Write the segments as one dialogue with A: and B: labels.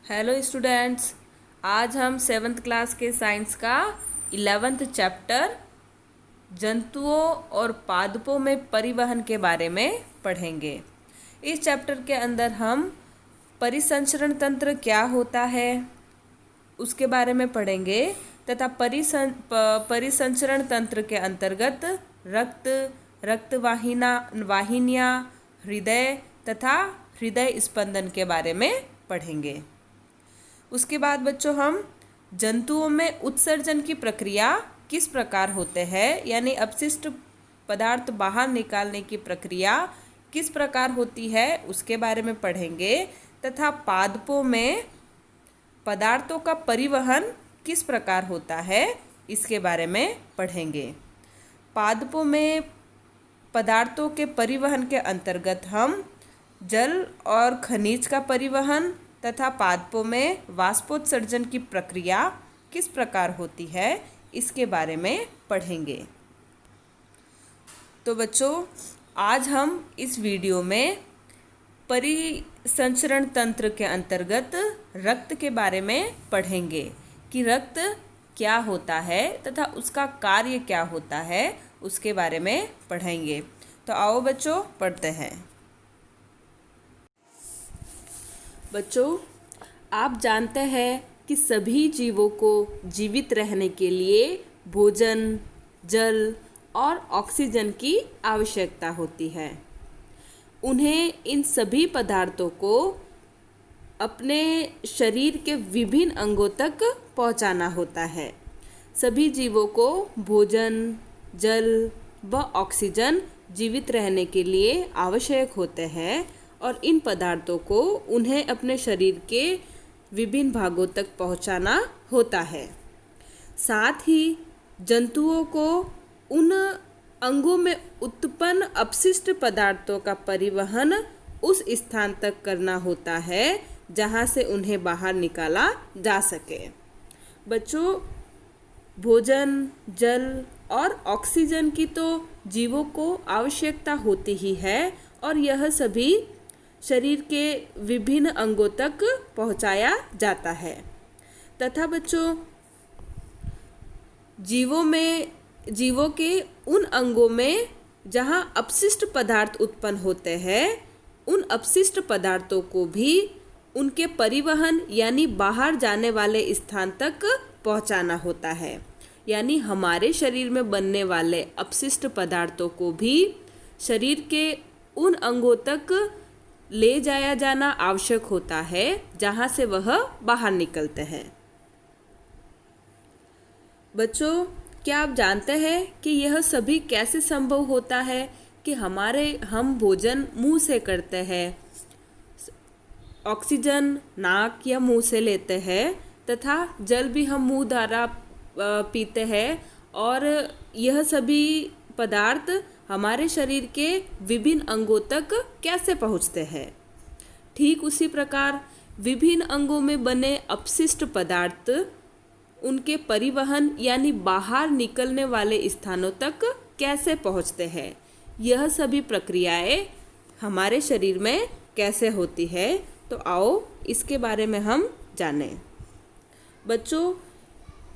A: Hello students, आज हम 7th class के साइंस का 11th चैप्टर जंतुओं और पादपों में परिवहन के बारे में पढ़ेंगे। इस चैप्टर के अंदर हम परिसंचरण तंत्र क्या होता है उसके बारे में पढ़ेंगे तथा परिसंचरण तंत्र के अंतर्गत वाहिनियाँ, हृदय तथा हृदय स्पंदन के बारे में पढ़ेंगे। उसके बाद बच्चों हम जंतुओं में उत्सर्जन की प्रक्रिया किस प्रकार होते हैं, यानी अपशिष्ट पदार्थ बाहर निकालने की प्रक्रिया किस प्रकार होती है उसके बारे में पढ़ेंगे तथा पादपों में पदार्थों का परिवहन किस प्रकार होता है इसके बारे में पढ़ेंगे। पादपों में पदार्थों के परिवहन के अंतर्गत हम जल और खनिज का परिवहन तथा पादपों में वाष्पोत्सर्जन की प्रक्रिया किस प्रकार होती है इसके बारे में पढ़ेंगे। तो बच्चों, आज हम इस वीडियो में परिसंचरण तंत्र के अंतर्गत रक्त के बारे में पढ़ेंगे कि रक्त क्या होता है तथा उसका कार्य क्या होता है उसके बारे में पढ़ेंगे। तो आओ बच्चों पढ़ते हैं। बच्चों, आप जानते हैं कि सभी जीवों को जीवित रहने के लिए भोजन, जल और ऑक्सीजन की आवश्यकता होती है। उन्हें इन सभी पदार्थों को अपने शरीर के विभिन्न अंगों तक पहुंचाना होता है। सभी जीवों को भोजन, जल व ऑक्सीजन जीवित रहने के लिए आवश्यक होते हैं और इन पदार्थों को उन्हें अपने शरीर के विभिन्न भागों तक पहुंचाना होता है। साथ ही जंतुओं को उन अंगों में उत्पन्न अपशिष्ट पदार्थों का परिवहन उस स्थान तक करना होता है जहां से उन्हें बाहर निकाला जा सके। बच्चों, भोजन, जल और ऑक्सीजन की तो जीवों को आवश्यकता होती ही है और यह सभी शरीर के विभिन्न अंगों तक पहुंचाया जाता है तथा बच्चों, जीवों के उन अंगों में जहां अपशिष्ट पदार्थ उत्पन्न होते हैं, उन अपशिष्ट पदार्थों को भी उनके परिवहन यानी बाहर जाने वाले स्थान तक पहुंचाना होता है। यानी हमारे शरीर में बनने वाले अपशिष्ट पदार्थों को भी शरीर के उन अंगों तक ले जाया जाना आवश्यक होता है जहां से वह बाहर निकलते हैं। बच्चों, क्या आप जानते हैं कि यह सभी कैसे संभव होता है कि हम भोजन मुंह से करते हैं, ऑक्सीजन नाक या मुंह से लेते हैं तथा जल भी हम मुंह द्वारा पीते हैं और यह सभी पदार्थ हमारे शरीर के विभिन्न अंगों तक कैसे पहुंचते हैं। ठीक उसी प्रकार विभिन्न अंगों में बने अपशिष्ट पदार्थ उनके परिवहन यानी बाहर निकलने वाले स्थानों तक कैसे पहुंचते हैं, यह सभी प्रक्रियाएं हमारे शरीर में कैसे होती है। तो आओ इसके बारे में हम जानें। बच्चों,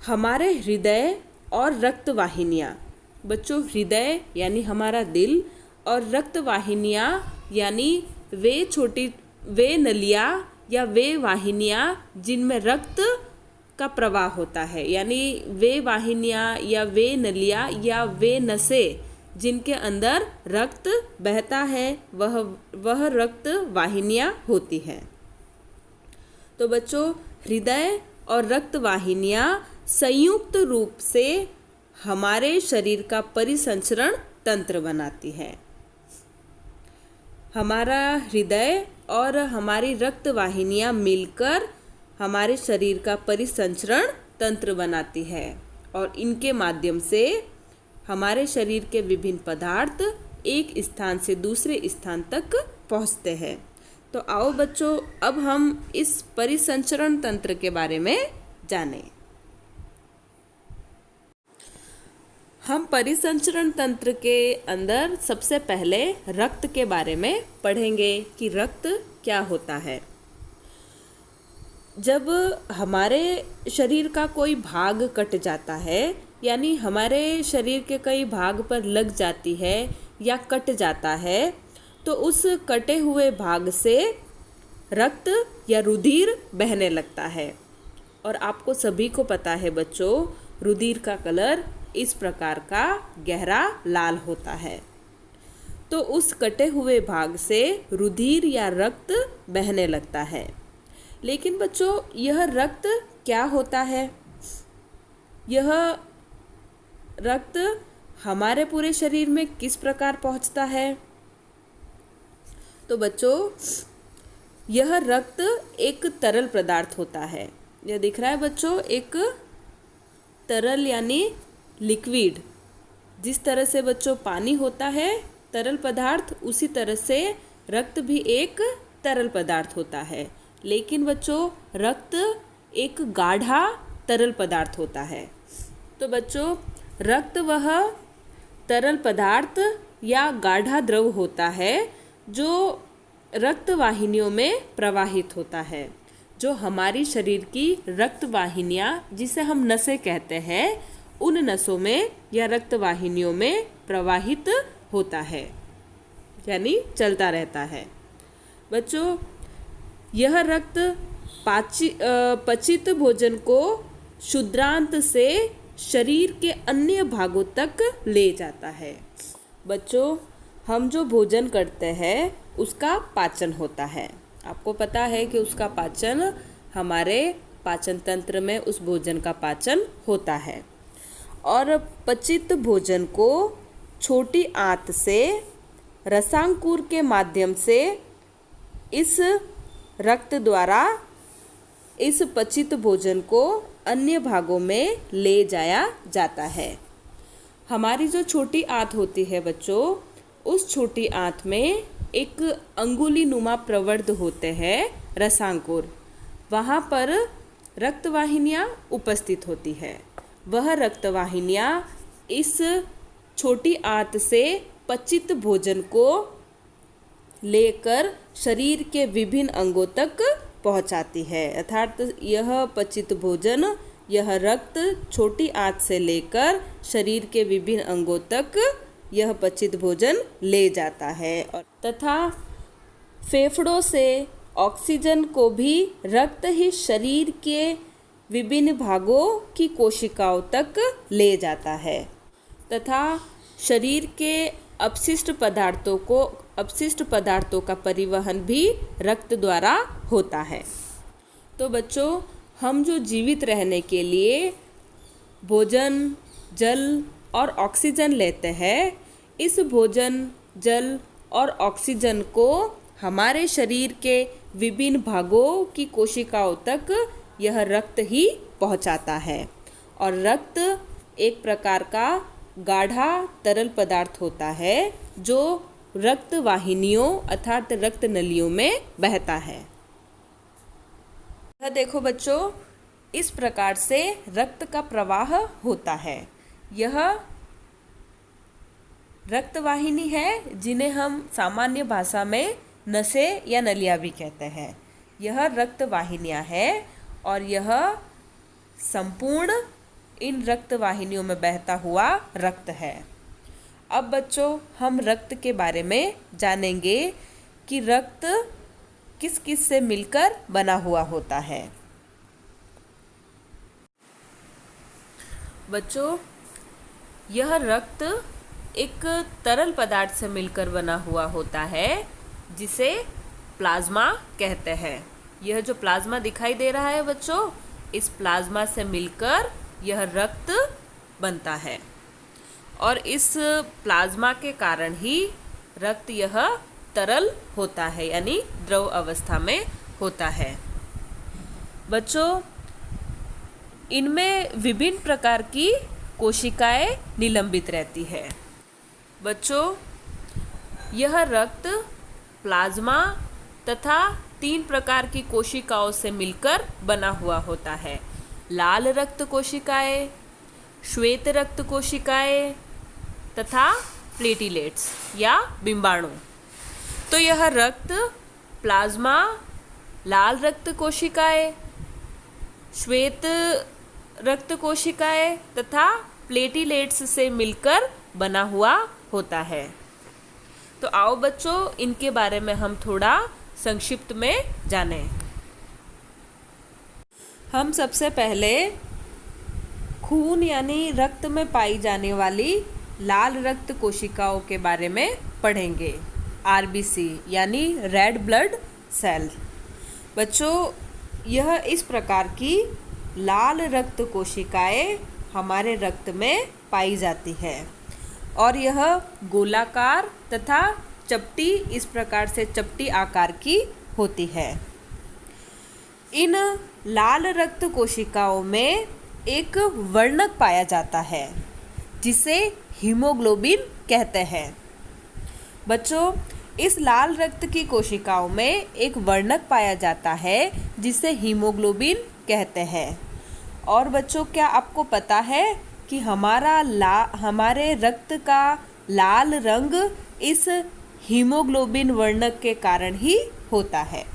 A: हमारे हृदय और रक्त वाहिनियाँ, बच्चों हृदय यानी हमारा दिल और रक्त वाहिनियाँ यानी वे नलियाँ या वे वाहिनियाँ जिनमें रक्त का प्रवाह होता है, यानी वे वाहिनियाँ या वे नलियाँ या वे नसें जिनके अंदर रक्त बहता है वह रक्त वाहिनियाँ होती हैं। तो बच्चों, हृदय और रक्त वाहिनियाँ संयुक्त रूप से हमारे शरीर का परिसंचरण तंत्र बनाती है। हमारा हृदय और हमारी रक्त वाहिनियाँ मिलकर हमारे शरीर का परिसंचरण तंत्र बनाती है और इनके माध्यम से हमारे शरीर के विभिन्न पदार्थ एक स्थान से दूसरे स्थान तक पहुँचते हैं। तो आओ बच्चों, अब हम इस परिसंचरण तंत्र के बारे में जानें। हम परिसंचरण तंत्र के अंदर सबसे पहले रक्त के बारे में पढ़ेंगे कि रक्त क्या होता है। जब हमारे शरीर का कोई भाग कट जाता है, यानी हमारे शरीर के कई भाग पर लग जाती है या कट जाता है, तो उस कटे हुए भाग से रक्त या रुधिर बहने लगता है। और आपको सभी को पता है बच्चों, रुधिर का कलर इस प्रकार का गहरा लाल होता है। तो उस कटे हुए भाग से रुधिर या रक्त बहने लगता है। लेकिन बच्चों, यह रक्त क्या होता है? यह रक्त हमारे पूरे शरीर में किस प्रकार पहुंचता है? तो बच्चों, यह रक्त एक तरल पदार्थ होता है। यह दिख रहा है बच्चों, एक तरल यानी लिक्विड। जिस तरह से बच्चों पानी होता है तरल पदार्थ, उसी तरह से रक्त भी एक तरल पदार्थ होता है। लेकिन बच्चों, रक्त एक गाढ़ा तरल पदार्थ होता है। तो बच्चों, रक्त वह तरल पदार्थ या गाढ़ा द्रव होता है जो रक्त वाहिनियों में प्रवाहित होता है। जो हमारी शरीर की रक्त वाहिनियाँ, जिसे हम नसें कहते हैं, उन नसों में या रक्त वाहिनियों में प्रवाहित होता है, यानी चलता रहता है। बच्चों, यह रक्त पचित भोजन को क्षुद्रांत से शरीर के अन्य भागों तक ले जाता है। बच्चों, हम जो भोजन करते हैं उसका पाचन होता है। आपको पता है कि उसका पाचन, हमारे पाचन तंत्र में उस भोजन का पाचन होता है। और पचित भोजन को छोटी आंत से रसांकुर के माध्यम से इस रक्त द्वारा इस पचित भोजन को अन्य भागों में ले जाया जाता है। हमारी जो छोटी आंत होती है बच्चों, उस छोटी आंत में एक अंगुली नुमा प्रवर्ध होते हैं, रसांकुर। वहाँ पर रक्तवाहिनियाँ उपस्थित होती है। वह रक्तवाहिनियाँ इस छोटी आंत से पचित भोजन को लेकर शरीर के विभिन्न अंगों तक पहुंचाती है। अर्थात यह पचित भोजन, यह रक्त छोटी आंत से लेकर शरीर के विभिन्न अंगों तक यह पचित भोजन ले जाता है। और तथा फेफड़ों से ऑक्सीजन को भी रक्त ही शरीर के विभिन्न भागों की कोशिकाओं तक ले जाता है। तथा शरीर के अपशिष्ट पदार्थों का परिवहन भी रक्त द्वारा होता है। तो बच्चों, हम जो जीवित रहने के लिए भोजन, जल और ऑक्सीजन लेते हैं, इस भोजन, जल और ऑक्सीजन को हमारे शरीर के विभिन्न भागों की कोशिकाओं तक यह रक्त ही पहुंचाता है। और रक्त एक प्रकार का गाढ़ा तरल पदार्थ होता है जो रक्त वाहिनियों अर्थात रक्त नलियों में बहता है। यह देखो बच्चों, इस प्रकार से रक्त का प्रवाह होता है। यह रक्त वाहिनी है जिन्हें हम सामान्य भाषा में नसें या नलियाँ भी कहते हैं। यह रक्त वाहिनियाँ हैं और यह संपूर्ण इन रक्त वाहिनियों में बहता हुआ रक्त है। अब बच्चों, हम रक्त के बारे में जानेंगे कि रक्त किस किस से मिलकर बना हुआ होता है। बच्चों, यह रक्त एक तरल पदार्थ से मिलकर बना हुआ होता है जिसे प्लाज्मा कहते हैं। यह जो प्लाज्मा दिखाई दे रहा है बच्चों, इस प्लाज्मा से मिलकर यह रक्त बनता है और इस प्लाज्मा के कारण ही रक्त यह तरल होता है, यानी द्रव अवस्था में होता है। बच्चों, इनमें विभिन्न प्रकार की कोशिकाएं निलंबित रहती है। बच्चों, यह रक्त प्लाज्मा तथा 3 प्रकार की कोशिकाओं से मिलकर बना हुआ होता है। लाल रक्त कोशिकाएं, श्वेत रक्त कोशिकाएं तथा प्लेटिलेट्स या बिंबाणु। तो यह रक्त, प्लाज्मा, लाल रक्त कोशिकाएं, श्वेत रक्त कोशिकाएं तथा प्लेटिलेट्स से मिलकर बना हुआ होता है। तो आओ बच्चों, इनके बारे में हम थोड़ा संक्षिप्त में जानें। हम सबसे पहले खून यानी रक्त में पाई जाने वाली लाल रक्त कोशिकाओं के बारे में पढ़ेंगे। आरबीसी यानी रेड ब्लड सेल। बच्चों, यह इस प्रकार की लाल रक्त कोशिकाएं हमारे रक्त में पाई जाती है और यह गोलाकार तथा चपटी, इस प्रकार से चपटी आकार की होती है। इन लाल रक्त कोशिकाओं में एक वर्णक पाया जाता है जिसे हीमोग्लोबिन कहते हैं। बच्चों, इस लाल रक्त की कोशिकाओं में एक वर्णक पाया जाता है जिसे हीमोग्लोबिन कहते हैं। और बच्चों, क्या आपको पता है कि हमारे रक्त का लाल रंग इस हीमोग्लोबिन वर्णक के कारण ही होता है।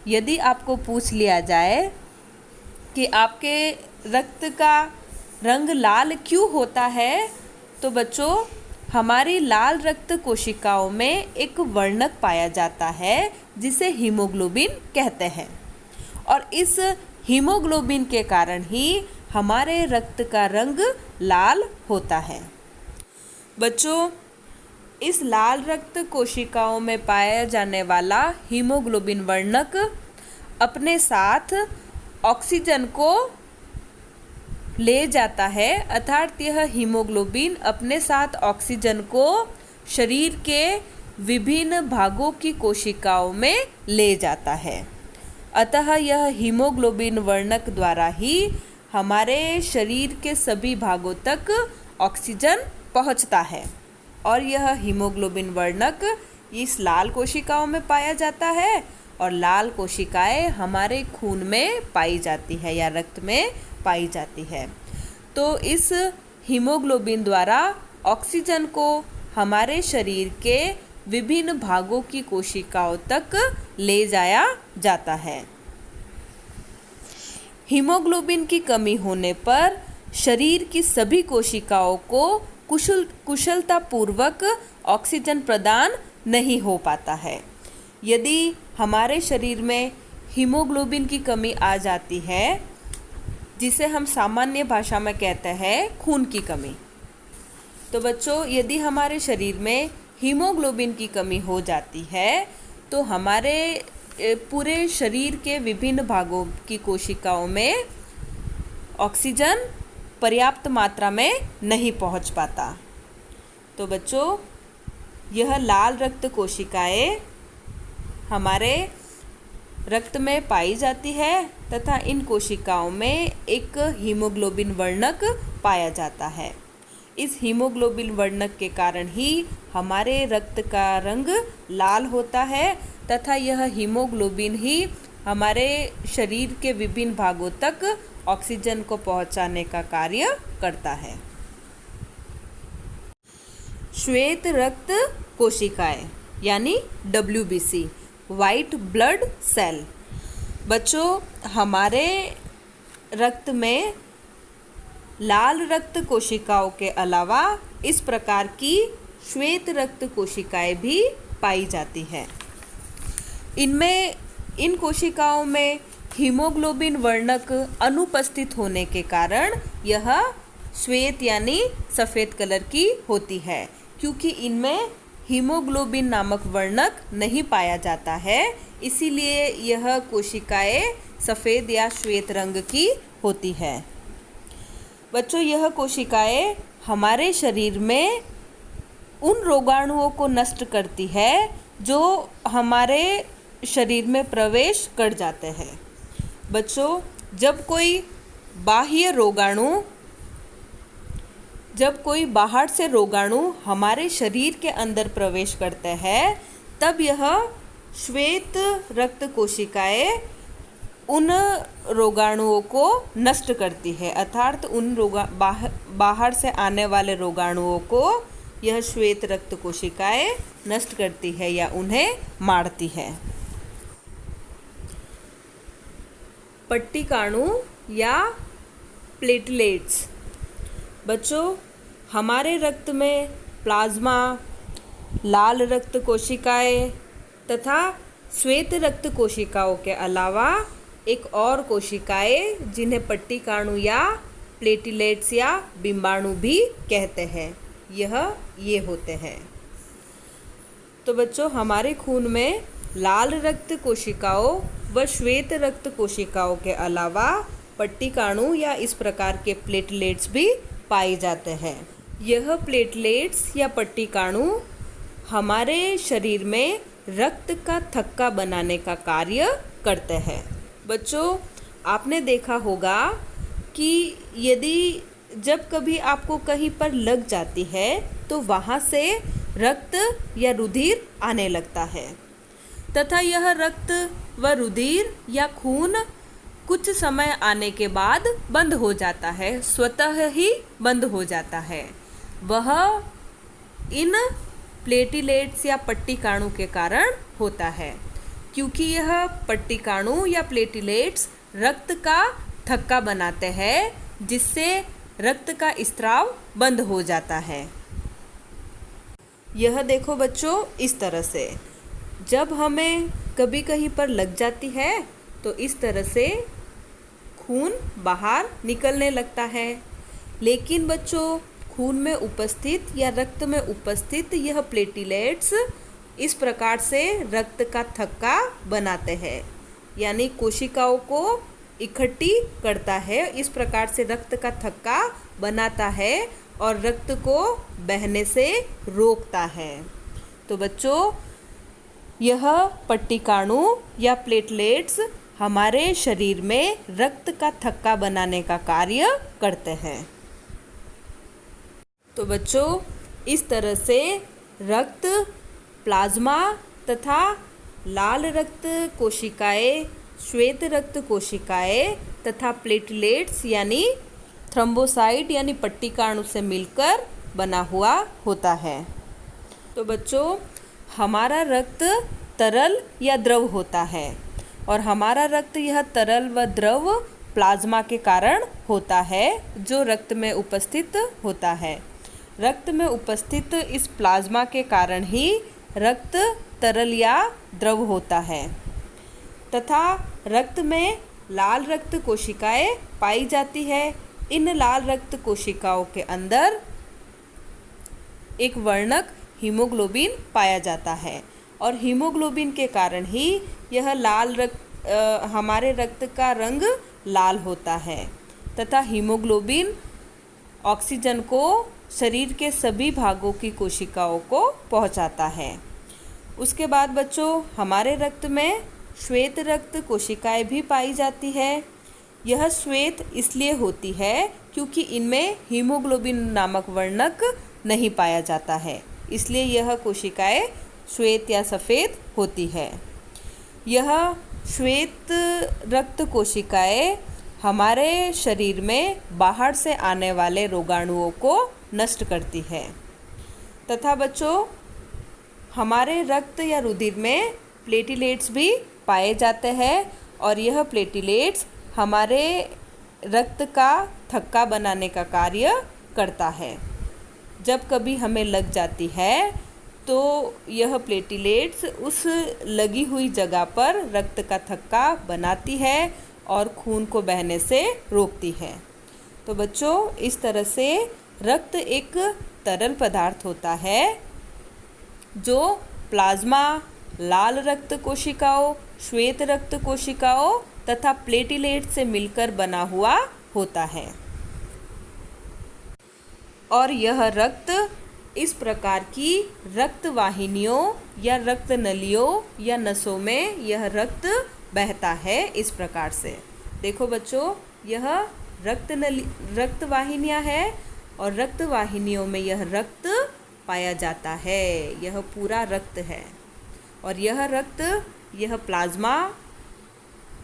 A: यदि आपको पूछ लिया जाए कि आपके रक्त का रंग लाल क्यों होता है, तो बच्चों, हमारी लाल रक्त कोशिकाओं में एक वर्णक पाया जाता है जिसे हीमोग्लोबिन कहते हैं और इस हीमोग्लोबिन के कारण ही हमारे रक्त का रंग लाल होता है। बच्चों, इस लाल रक्त कोशिकाओं में पाया जाने वाला हीमोग्लोबिन वर्णक अपने साथ ऑक्सीजन को ले जाता है, अर्थात यह हीमोग्लोबिन अपने साथ ऑक्सीजन को शरीर के विभिन्न भागों की कोशिकाओं में ले जाता है। अतः यह हीमोग्लोबिन वर्णक द्वारा ही हमारे शरीर के सभी भागों तक ऑक्सीजन पहुंचता है और यह हीमोग्लोबिन वर्णक इस लाल कोशिकाओं में पाया जाता है और लाल कोशिकाएं हमारे खून में पाई जाती है या रक्त में पाई जाती है। तो इस हीमोग्लोबिन द्वारा ऑक्सीजन को हमारे शरीर के विभिन्न भागों की कोशिकाओं तक ले जाया जाता है। हीमोग्लोबिन की कमी होने पर शरीर की सभी कोशिकाओं को कुशलतापूर्वक ऑक्सीजन प्रदान नहीं हो पाता है। यदि हमारे शरीर में हीमोग्लोबिन की कमी आ जाती है, जिसे हम सामान्य भाषा में कहते हैं खून की कमी, तो बच्चों, यदि हमारे शरीर में हीमोग्लोबिन की कमी हो जाती है तो हमारे पूरे शरीर के विभिन्न भागों की कोशिकाओं में ऑक्सीजन पर्याप्त मात्रा में नहीं पहुंच पाता। तो बच्चों, यह लाल रक्त कोशिकाएं हमारे रक्त में पाई जाती है तथा इन कोशिकाओं में एक हीमोग्लोबिन वर्णक पाया जाता है। इस हीमोग्लोबिन वर्णक के कारण ही हमारे रक्त का रंग लाल होता है तथा यह हीमोग्लोबिन ही हमारे शरीर के विभिन्न भागों तक ऑक्सीजन को पहुंचाने का कार्य करता है। श्वेत रक्त कोशिकाएं यानी WBC, वाइट ब्लड सेल। बच्चों, हमारे रक्त में लाल रक्त कोशिकाओं के अलावा इस प्रकार की श्वेत रक्त कोशिकाएं भी पाई जाती हैं। इन कोशिकाओं में हीमोग्लोबिन वर्णक अनुपस्थित होने के कारण यह श्वेत यानी सफ़ेद कलर की होती है, क्योंकि इनमें हीमोग्लोबिन नामक वर्णक नहीं पाया जाता है, इसीलिए यह कोशिकाएं सफ़ेद या श्वेत रंग की होती है। बच्चों, यह कोशिकाएं हमारे शरीर में उन रोगाणुओं को नष्ट करती है जो हमारे शरीर में प्रवेश कर जाते हैं। बच्चों, जब कोई बाहर से रोगाणु हमारे शरीर के अंदर प्रवेश करते हैं, तब यह श्वेत रक्त कोशिकाएं उन रोगाणुओं को नष्ट करती है, अर्थात उन बाहर से आने वाले रोगाणुओं को यह श्वेत रक्त कोशिकाएं नष्ट करती है या उन्हें मारती है। पट्टिकाणु या प्लेटलेट्स। बच्चों, हमारे रक्त में प्लाज्मा, लाल रक्त कोशिकाएं तथा श्वेत रक्त कोशिकाओं के अलावा एक और कोशिकाएं जिन्हें पट्टिकाणु या प्लेटलेट्स या बिंबाणु भी कहते हैं, ये होते हैं। तो बच्चों, हमारे खून में लाल रक्त कोशिकाओं व श्वेत रक्त कोशिकाओं के अलावा पट्टिकाणु या इस प्रकार के प्लेटलेट्स भी पाए जाते हैं। यह प्लेटलेट्स या पट्टिकाणु हमारे शरीर में रक्त का थक्का बनाने का कार्य करते हैं। बच्चों, आपने देखा होगा कि यदि जब कभी आपको कहीं पर लग जाती है तो वहाँ से रक्त या रुधिर आने लगता है तथा यह रक्त व रुधिर या खून कुछ समय आने के बाद बंद हो जाता है, स्वतः ही बंद हो जाता है। वह इन प्लेटलेट्स या पट्टिकाणु के कारण होता है, क्योंकि यह पट्टिकाणु या प्लेटलेट्स रक्त का थक्का बनाते हैं, जिससे रक्त का स्त्राव बंद हो जाता है। यह देखो बच्चों, इस तरह से जब हमें कभी कहीं पर लग जाती है तो इस तरह से खून बाहर निकलने लगता है। लेकिन बच्चों, खून में उपस्थित या रक्त में उपस्थित यह प्लेटलेट्स इस प्रकार से रक्त का थक्का बनाते हैं, यानी कोशिकाओं को इकट्ठी करता है, इस प्रकार से रक्त का थक्का बनाता है और रक्त को बहने से रोकता है। तो बच्चों, यह पट्टिकाणु या प्लेटलेट्स हमारे शरीर में रक्त का थक्का बनाने का कार्य करते हैं। तो बच्चों, इस तरह से रक्त, प्लाज्मा तथा लाल रक्त कोशिकाएं, श्वेत रक्त कोशिकाएं तथा प्लेटलेट्स यानी थ्रोम्बोसाइट यानी पट्टिकाणु से मिलकर बना हुआ होता है। तो बच्चों, हमारा रक्त तरल या द्रव होता है और हमारा रक्त यह तरल व द्रव प्लाज्मा के कारण होता है, जो रक्त में उपस्थित होता है। रक्त में उपस्थित इस प्लाज्मा के कारण ही रक्त तरल या द्रव होता है तथा रक्त में लाल रक्त कोशिकाएं पाई जाती है। इन लाल रक्त कोशिकाओं के अंदर एक वर्णक हीमोग्लोबिन पाया जाता है और हीमोग्लोबिन के कारण ही यह हमारे रक्त का रंग लाल होता है तथा हीमोग्लोबिन ऑक्सीजन को शरीर के सभी भागों की कोशिकाओं को पहुंचाता है। उसके बाद बच्चों, हमारे रक्त में श्वेत रक्त कोशिकाएं भी पाई जाती है। यह श्वेत इसलिए होती है क्योंकि इनमें हीमोग्लोबिन नामक वर्णक नहीं पाया जाता है, इसलिए यह कोशिकाएं श्वेत या सफ़ेद होती है। यह श्वेत रक्त कोशिकाएं हमारे शरीर में बाहर से आने वाले रोगाणुओं को नष्ट करती है तथा बच्चों, हमारे रक्त या रुधिर में प्लेटलेट्स भी पाए जाते हैं और यह प्लेटलेट्स हमारे रक्त का थक्का बनाने का कार्य करता है। जब कभी हमें लग जाती है तो यह प्लेटलेट्स उस लगी हुई जगह पर रक्त का थक्का बनाती है और खून को बहने से रोकती है। तो बच्चों, इस तरह से रक्त एक तरल पदार्थ होता है जो प्लाज्मा, लाल रक्त कोशिकाओं, श्वेत रक्त कोशिकाओं तथा प्लेटलेट से मिलकर बना हुआ होता है और यह रक्त इस प्रकार की रक्त वाहिनियों या रक्त नलियों या नसों में यह रक्त बहता है। इस प्रकार से देखो बच्चों, यह रक्त वाहिनियाँ हैं और रक्त वाहिनियों में यह रक्त पाया जाता है। यह पूरा रक्त है और यह रक्त, यह प्लाज्मा,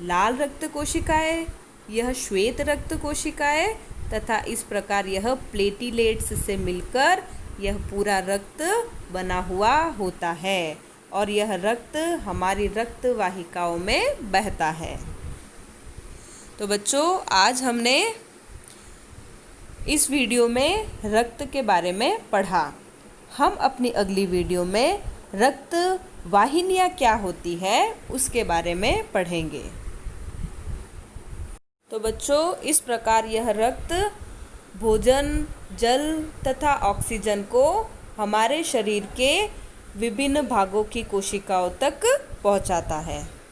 A: लाल रक्त कोशिकाएं, यह श्वेत रक्त कोशिकाएं तथा इस प्रकार यह प्लेटलेट्स से मिलकर यह पूरा रक्त बना हुआ होता है और यह रक्त हमारी रक्त वाहिकाओं में बहता है। तो तो बच्चों, आज हमने इस वीडियो में रक्त के बारे में पढ़ा। हम अपनी अगली वीडियो में रक्त वाहिनियाँ क्या होती है उसके बारे में पढ़ेंगे। तो बच्चों, इस प्रकार यह रक्त भोजन, जल तथा ऑक्सीजन को हमारे शरीर के विभिन्न भागों की कोशिकाओं तक पहुंचाता है।